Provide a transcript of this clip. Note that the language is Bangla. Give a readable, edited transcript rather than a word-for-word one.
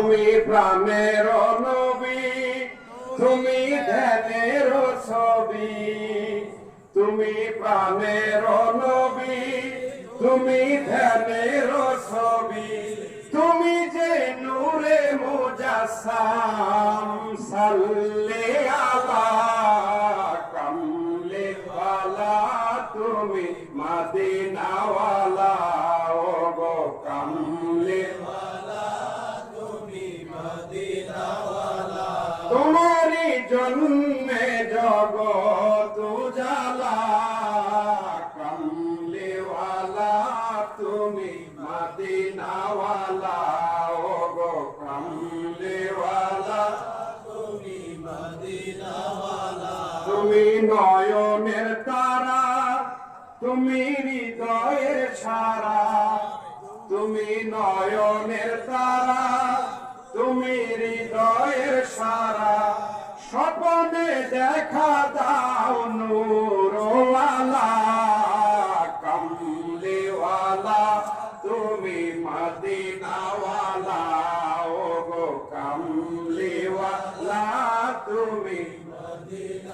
তুমি প্রাণের নবী, তুমি ধ্যানের ছবি, তুমি প্রাণের নবী, তুমি ধ্যানের ছবি, তুমি যে নূরে মুজাসসাম, সাল্লি আলা কামলে ওয়ালা, তুমি মদিনাওয়ালা, ও গো কামলে ওয়ালা, তুমি মদিনাওয়ালা। তোমারি জন্মে জগৎ উজালা, কামলে ওয়ালা, তুমি মদিনাওয়ালা, ও গো কামলে ওয়ালা, তুমি মদিনাওয়ালা। তুমি নয়নের তারা, তুমি হৃদয়ের সারা, তুমি নয়নের তারা, তুমি হৃদয়ের সারা, স্বপ্নে দেখা দাও নূরওয়ালা, কামলিওয়ালা, তুমি মদিনাওয়ালা, ও গো কামলিওয়ালা, তুমি মদিনা।